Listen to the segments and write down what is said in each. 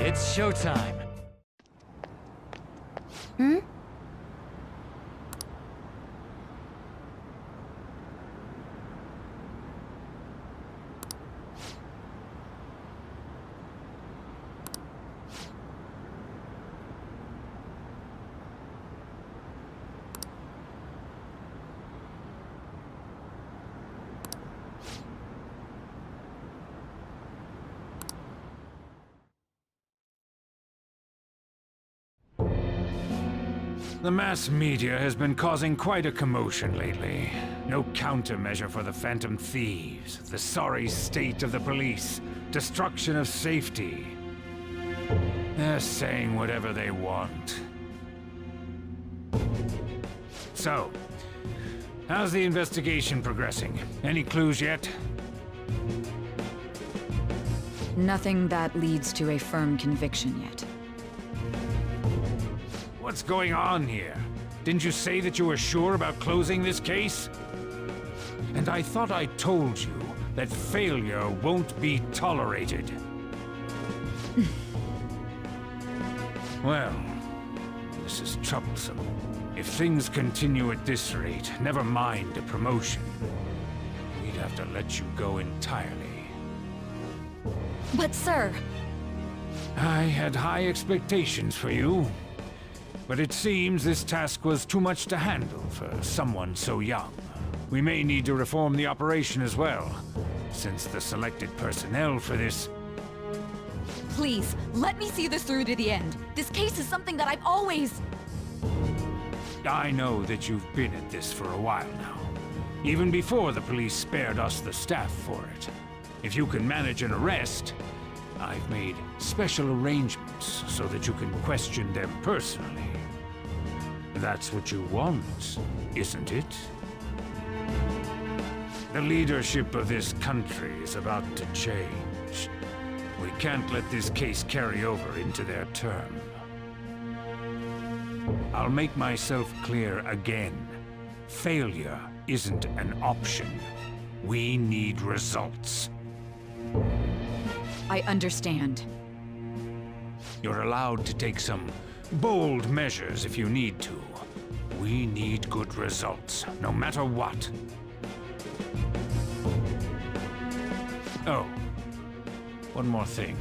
It's showtime. Hmm? The mass media has been causing quite a commotion lately. No countermeasure for the Phantom Thieves, the sorry state of the police, destruction of safety. They're saying whatever they want. So, how's the investigation progressing? Any clues yet? Nothing that leads to a firm conviction yet. What's going on here? Didn't you say that you were sure about closing this case? And I thought I told you that failure won't be tolerated. Well, this is troublesome. If things continue at this rate, never mind a promotion. We'd have to let you go entirely. But sir... I had high expectations for you. But it seems this task was too much to handle for someone so young. We may need to reform the operation as well, since the selected personnel for this... Please, let me see this through to the end. This case is something that I've always... I know that you've been at this for a while now. Even before the police spared us the staff for it. If you can manage an arrest, I've made special arrangements so that you can question them personally. That's what you want, isn't it? The leadership of this country is about to change. We can't let this case carry over into their term. I'll make myself clear again. Failure isn't an option. We need results. I understand. You're allowed to take some bold measures if you need to. We need good results, no matter what. Oh, one more thing.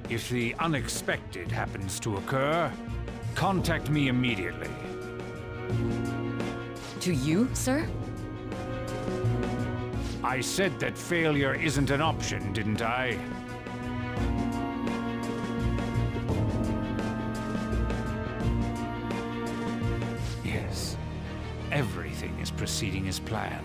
If the unexpected happens to occur, contact me immediately. To you, sir? I said that failure isn't an option, didn't I? Yes. Everything is proceeding as planned.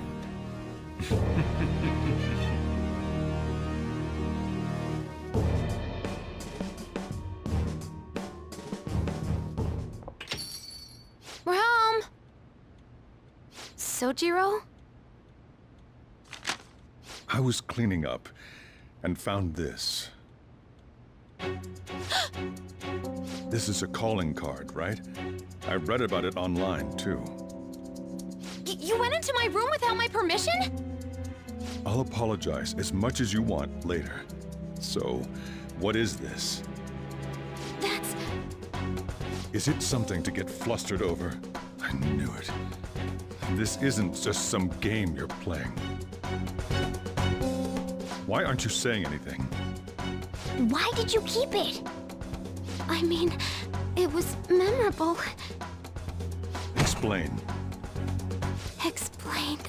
We're home! Sojiro? I was cleaning up and found this. This is a calling card, right? I read about it online, too. You went into my room without my permission? I'll apologize as much as you want later. So, what is this? That's... Is it something to get flustered over? I knew it. This isn't just some game you're playing. Why aren't you saying anything? Why did you keep it? I mean, it was memorable. Explain. Explain.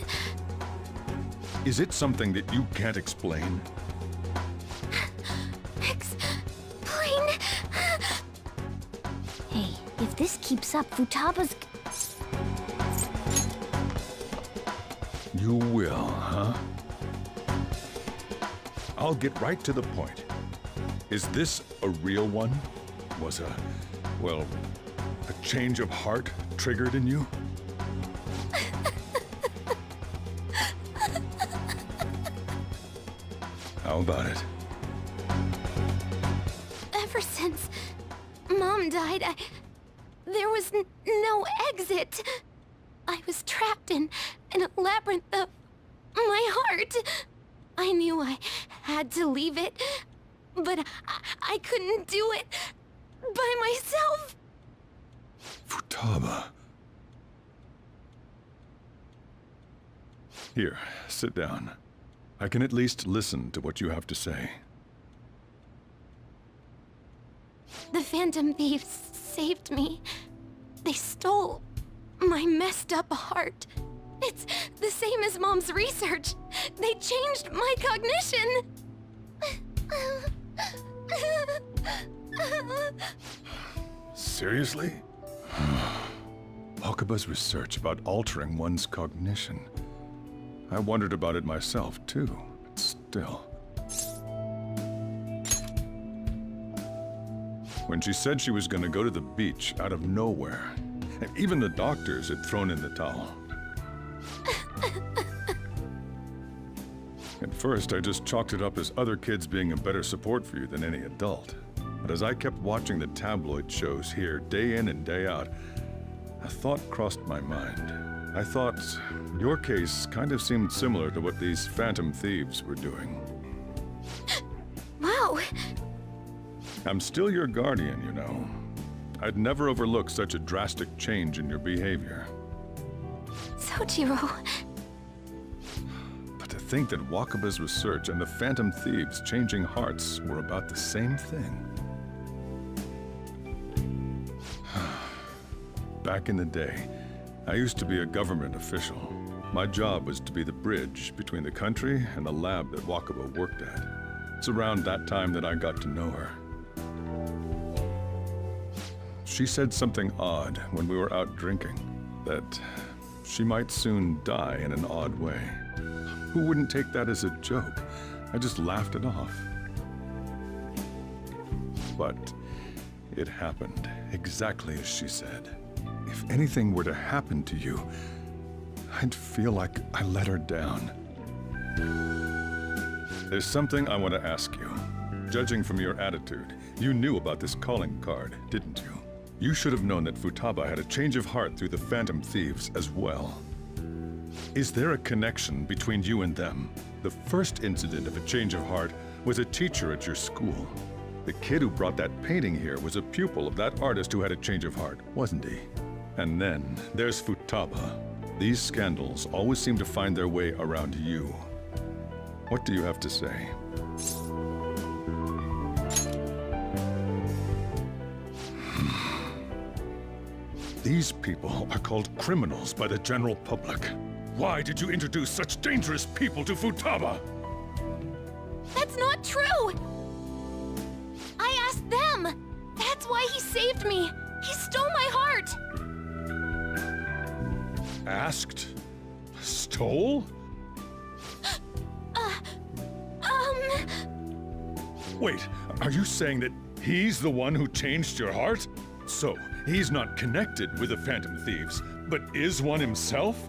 Is it something that you can't explain? Explain. Hey, if this keeps up, Futaba's... You will, huh? I'll get right to the point. Is this a real one? Was a change of heart triggered in you? How about it? Ever since Mom died, there was no exit. I was trapped in a labyrinth of my heart. I knew I had to leave it, but I couldn't do it by myself. Futaba. Here, sit down. I can at least listen to what you have to say. The Phantom Thieves saved me. They stole my messed up heart. It's the same as Mom's research. They changed my cognition. Seriously? Wakaba's research about altering one's cognition. I wondered about it myself, too, but still. When she said she was going to go to the beach out of nowhere, and even the doctors had thrown in the towel. At first, I just chalked it up as other kids being a better support for you than any adult. But as I kept watching the tabloid shows here, day in and day out, a thought crossed my mind. I thought, your case kind of seemed similar to what these Phantom Thieves were doing. Wow. I'm still your guardian, you know. I'd never overlook such a drastic change in your behavior. Sojiro. But to think that Wakaba's research and the Phantom Thieves changing hearts were about the same thing. Back in the day, I used to be a government official. My job was to be the bridge between the country and the lab that Wakaba worked at. It's around that time that I got to know her. She said something odd when we were out drinking, that she might soon die in an odd way. Who wouldn't take that as a joke? I just laughed it off. But it happened exactly as she said. If anything were to happen to you, I'd feel like I let her down. There's something I want to ask you. Judging from your attitude, you knew about this calling card, didn't you? You should have known that Futaba had a change of heart through the Phantom Thieves as well. Is there a connection between you and them? The first incident of a change of heart was a teacher at your school. The kid who brought that painting here was a pupil of that artist who had a change of heart, wasn't he? And then there's Futaba. These scandals always seem to find their way around you. What do you have to say? These people are called criminals by the general public. Why did you introduce such dangerous people to Futaba? That's not true! I asked them! That's why he saved me! He stole my heart! Asked? Stole? Wait, are you saying that he's the one who changed your heart? So, he's not connected with the Phantom Thieves, but is one himself?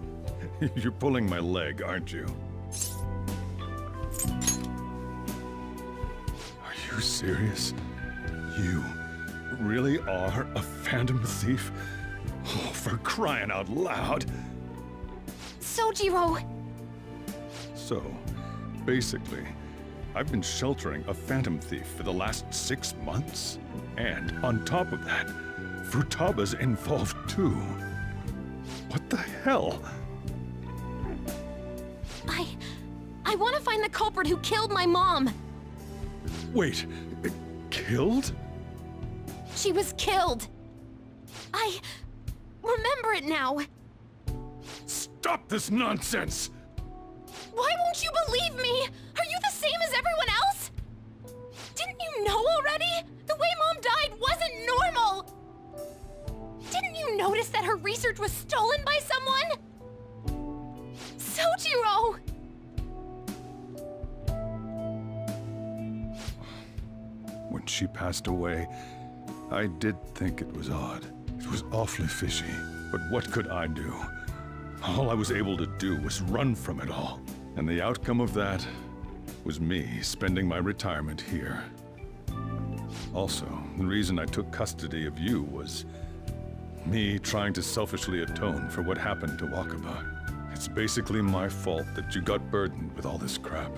You're pulling my leg, aren't you? Are you serious? You really are a Phantom Thief? Oh, for crying out loud! Sojiro! So, basically, I've been sheltering a Phantom Thief for the last 6 months. And on top of that, Futaba's involved too. What the hell? I want to find the culprit who killed my mom! Wait, killed? She was killed! I remember it now! Stop this nonsense! Why won't you believe me? Are you the same as everyone else? Didn't you know already? The way Mom died wasn't normal! Didn't you notice that her research was stolen by someone? Sojiro! When she passed away, I did think it was odd. It was awfully fishy. But what could I do? All I was able to do was run from it all. And the outcome of that was me spending my retirement here. Also, the reason I took custody of you was me trying to selfishly atone for what happened to Wakaba. It's basically my fault that you got burdened with all this crap.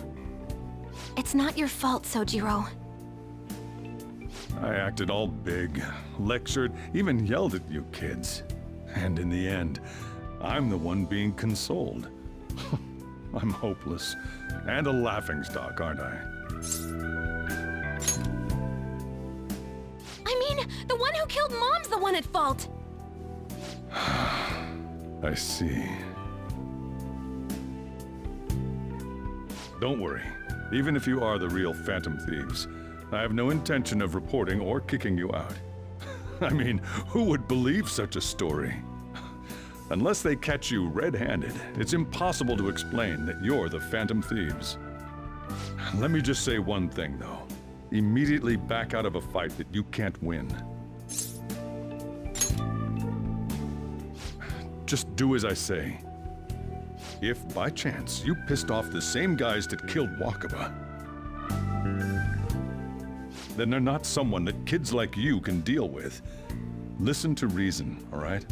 It's not your fault, Sojiro. I acted all big, lectured, even yelled at you kids. And in the end, I'm the one being consoled. I'm hopeless. And a laughingstock, aren't I? I mean, the one who killed Mom's the one at fault. I see. Don't worry. Even if you are the real Phantom Thieves, I have no intention of reporting or kicking you out. I mean, who would believe such a story? Unless they catch you red-handed, it's impossible to explain that you're the Phantom Thieves. Let me just say one thing, though. Immediately back out of a fight that you can't win. Just do as I say. If, by chance, you pissed off the same guys that killed Wakaba, then they're not someone that kids like you can deal with. Listen to reason, all right?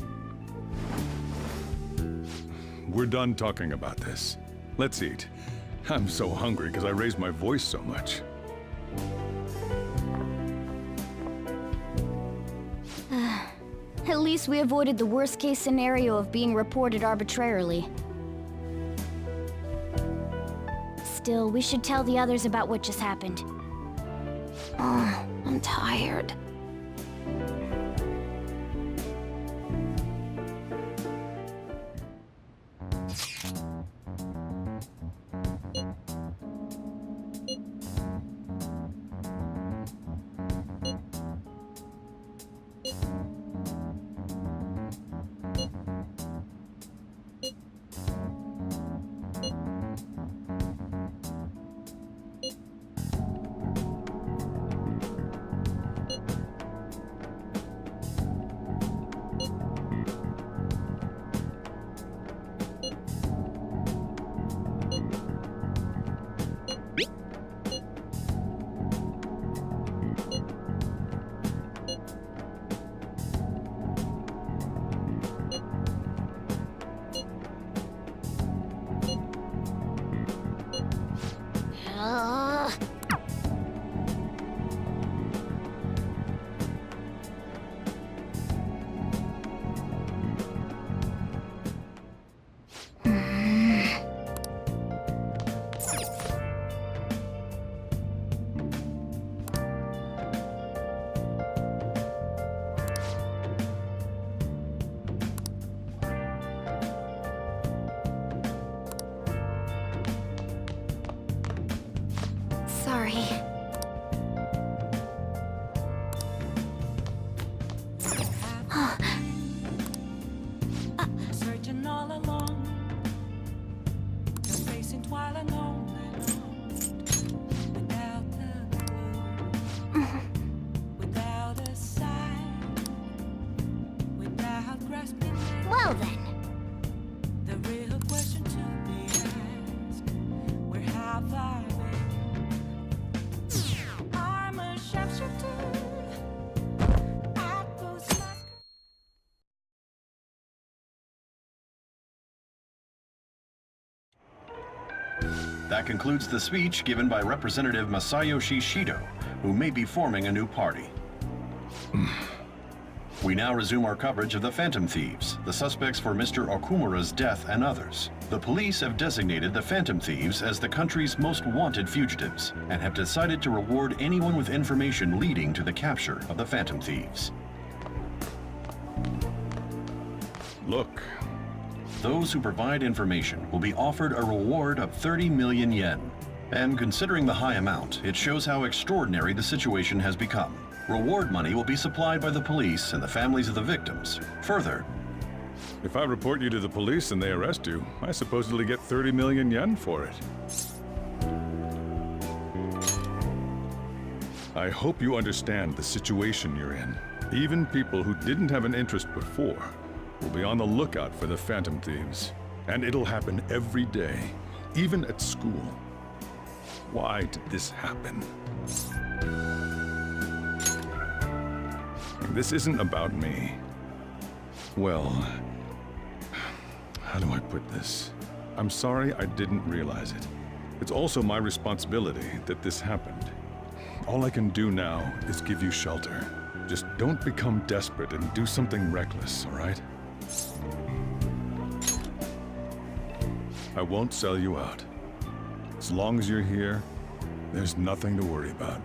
We're done talking about this. Let's eat. I'm so hungry because I raised my voice so much. At least we avoided the worst-case scenario of being reported arbitrarily. Still, we should tell the others about what just happened. I'm tired. Sorry. Searching all along, facing twilight on without a clue, without a sign, without grasping. Well then. The real question to be asked: where have I been? I'm a sharpshooter. That concludes the speech given by Representative Masayoshi Shido, who may be forming a new party. We now resume our coverage of the Phantom Thieves, the suspects for Mr. Okumura's death and others. The police have designated the Phantom Thieves as the country's most wanted fugitives and have decided to reward anyone with information leading to the capture of the Phantom Thieves. Look. Those who provide information will be offered a reward of 30 million yen. And considering the high amount, it shows how extraordinary the situation has become. Reward money will be supplied by the police and the families of the victims. Further, If I report you to the police and they arrest you, I supposedly get 30 million yen for it. I hope you understand the situation you're in. Even people who didn't have an interest before will be on the lookout for the Phantom Thieves. And it'll happen every day, even at school. Why did this happen? This isn't about me. Well, how do I put this? I'm sorry I didn't realize it. It's also my responsibility that this happened. All I can do now is give you shelter. Just don't become desperate and do something reckless, all right? I won't sell you out. As long as you're here, there's nothing to worry about.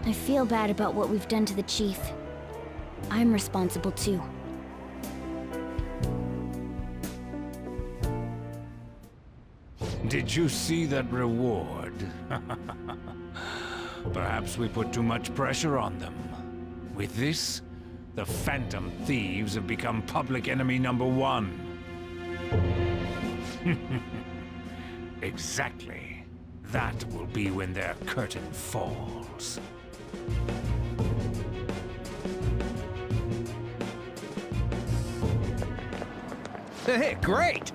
I feel bad about what we've done to the chief. I'm responsible too. Did you see that reward? Perhaps we put too much pressure on them. With this, the Phantom Thieves have become public enemy #1. Exactly. That will be when their curtain falls. Hey, great!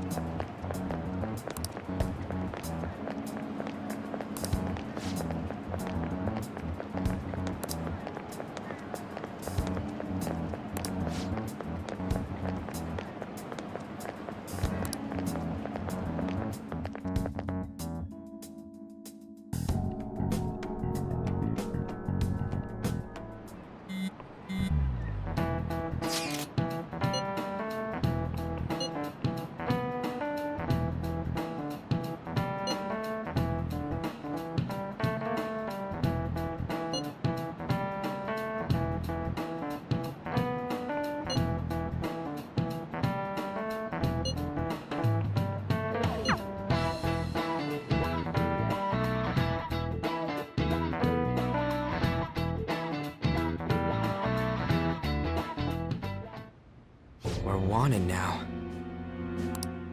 We're wanted now.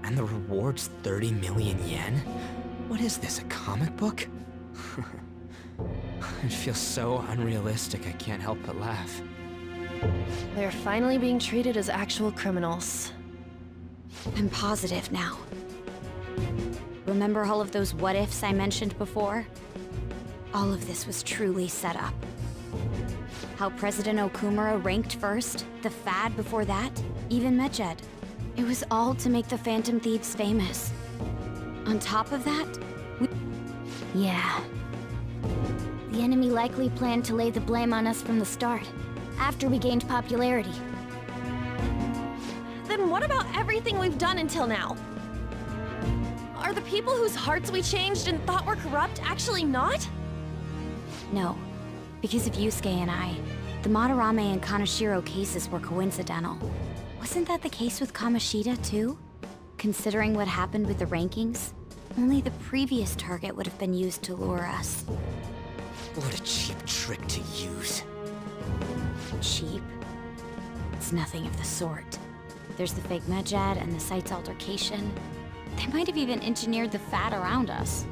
And the reward's 30 million yen? What is this, a comic book? It feels so unrealistic, I can't help but laugh. They're finally being treated as actual criminals. I'm positive now. Remember all of those what-ifs I mentioned before? All of this was truly set up. How President Okumura ranked first, the Fad before that, even Medjed. It was all to make the Phantom Thieves famous. On top of that, yeah. The enemy likely planned to lay the blame on us from the start, after we gained popularity. Then what about everything we've done until now? Are the people whose hearts we changed and thought were corrupt actually not? No, because of Yusuke and I, the Madarame and Kaneshiro cases were coincidental. Wasn't that the case with Kamoshida, too? Considering what happened with the rankings, only the previous target would have been used to lure us. What a cheap trick to use. Cheap? It's nothing of the sort. There's the fake Medjed and the site's altercation. They might have even engineered the Fad around us.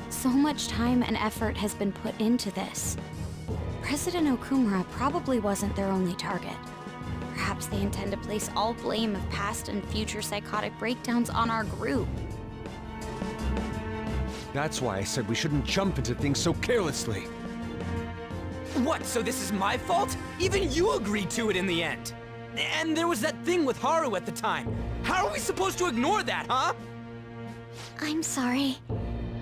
So much time and effort has been put into this. President Okumura probably wasn't their only target. Perhaps they intend to place all blame of past and future psychotic breakdowns on our group. That's why I said we shouldn't jump into things so carelessly. What, so this is my fault? Even you agreed to it in the end. And there was that thing with Haru at the time. How are we supposed to ignore that, huh? I'm sorry.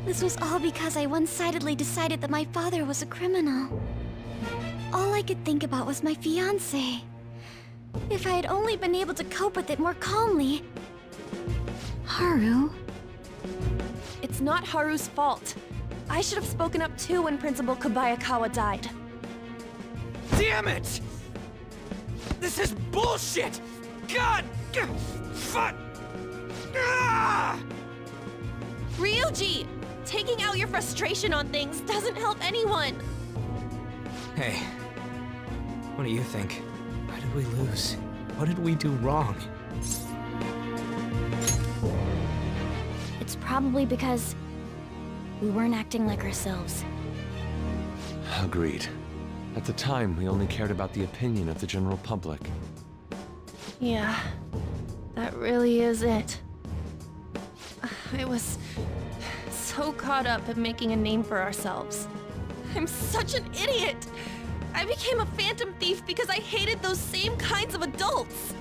This was all because I one-sidedly decided that my father was a criminal. All I could think about was my fiancé. If I had only been able to cope with it more calmly. Haru? It's not Haru's fault. I should have spoken up too when Principal Kobayakawa died. Damn it! This is bullshit! God! Fuck! Ah! Ryuji! Taking out your frustration on things doesn't help anyone! Hey, what do you think? Why did we lose? What did we do wrong? It's probably because we weren't acting like ourselves. Agreed. At the time, we only cared about the opinion of the general public. Yeah, that really is it. I was so caught up in making a name for ourselves. I'm such an idiot! I became a phantom thief because I hated those same kinds of adults!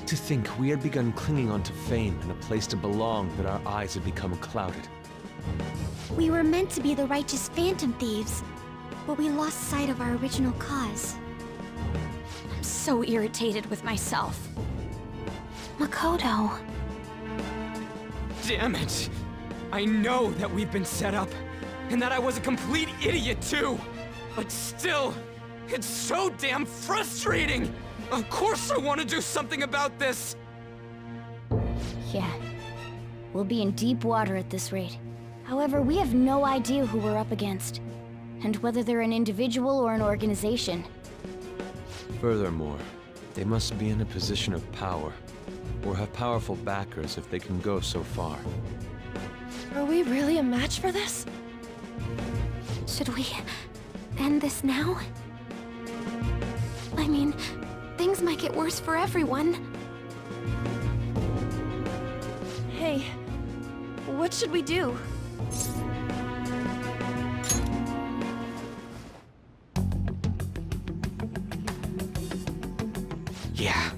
To think we had begun clinging onto fame and a place to belong that our eyes had become clouded. We were meant to be the righteous Phantom Thieves, but we lost sight of our original cause. I'm so irritated with myself. Makoto. Damn it! I know that we've been set up, and that I was a complete idiot too! But still, it's so damn frustrating! Of course I want to do something about this! Yeah. We'll be in deep water at this rate. However, we have no idea who we're up against, and whether they're an individual or an organization. Furthermore, they must be in a position of power, or have powerful backers if they can go so far. Are we really a match for this? Should we end this now? I mean, things might get worse for everyone. Hey, what should we do? Yeah.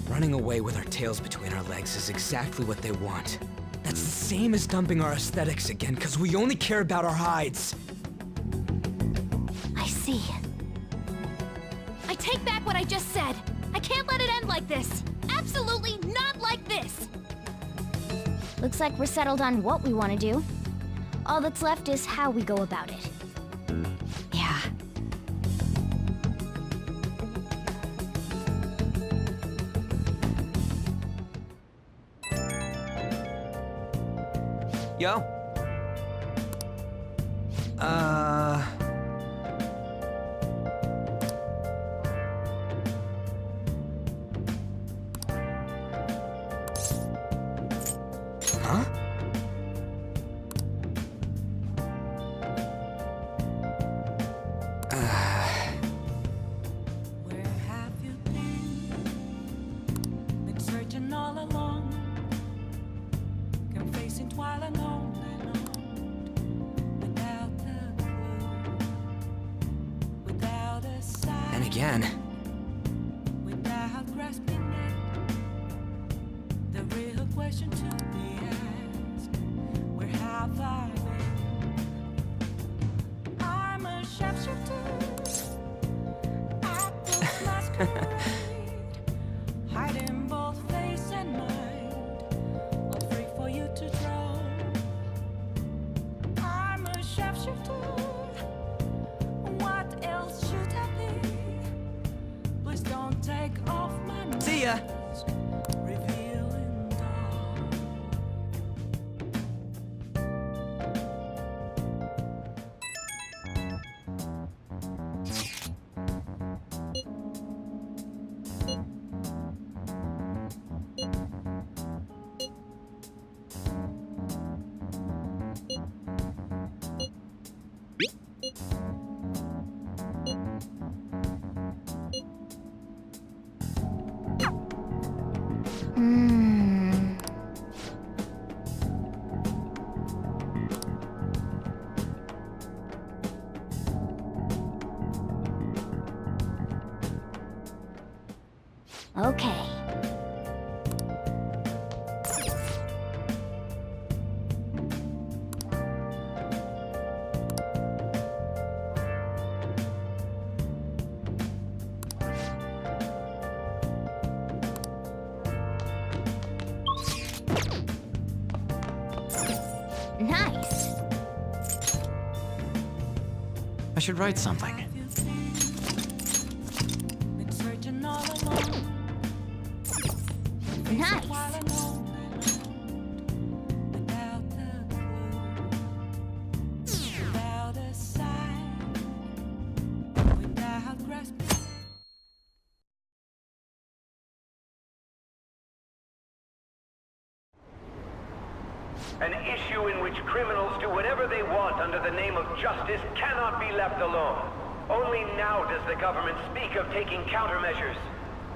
Running away with our tails between our legs is exactly what they want. That's the same as dumping our aesthetics again, because we only care about our hides. I see. I take back what I just said. I can't let it end like this. Absolutely not like this. Looks like we're settled on what we want to do. All that's left is how we go about it. Yeah. Yo? Huh? Where have you been? Been searching all along, confessing while alone without a clue, without a sign, And again. without grasping it. The real question to be asked: where have I been? I'm a sharpshooter. Hiding both face and mind, all free for you to draw. I'm a sharpshooter. What else should I be? Please don't take off my mask. See ya! Revealing dark. Okay. Nice. I should write something. Been searching all along. Nice. While alone without a clue, without a sign, without grasping. An issue in which criminals do whatever they want under the name of justice cannot be left alone. Only now does the government speak of taking countermeasures.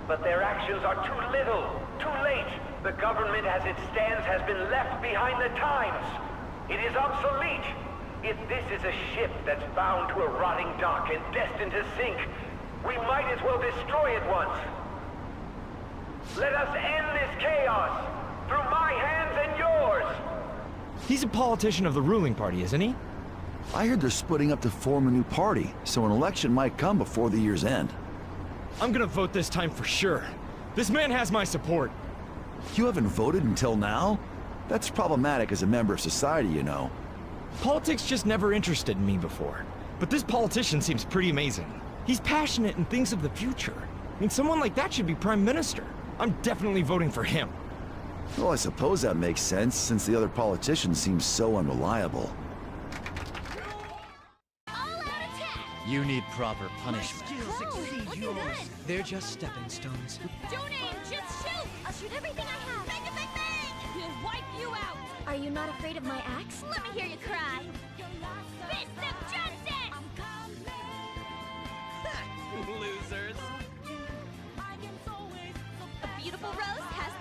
But their actions are too little, too late. The government as it stands has been left behind the times. It is obsolete. If this is a ship that's bound to a rotting dock and destined to sink, we might as well destroy it once. Let us end this chaos through my hands and yours. He's a politician of the ruling party, isn't he? I heard they're splitting up to form a new party, so an election might come before the year's end. I'm gonna vote this time for sure. This man has my support. You haven't voted until now? That's problematic as a member of society, you know. Politics just never interested me before. But this politician seems pretty amazing. He's passionate and thinks of the future. I mean, someone like that should be prime minister. I'm definitely voting for him. Well, I suppose that makes sense, since the other politician seems so unreliable. You need proper punishment. They're just stepping stones. Don't aim, just shoot! I'll shoot everything I have. Bang, bang, bang! We'll wipe you out! Are you not afraid of my axe? Let me hear you cry. Fist of justice! Losers. A beautiful rose has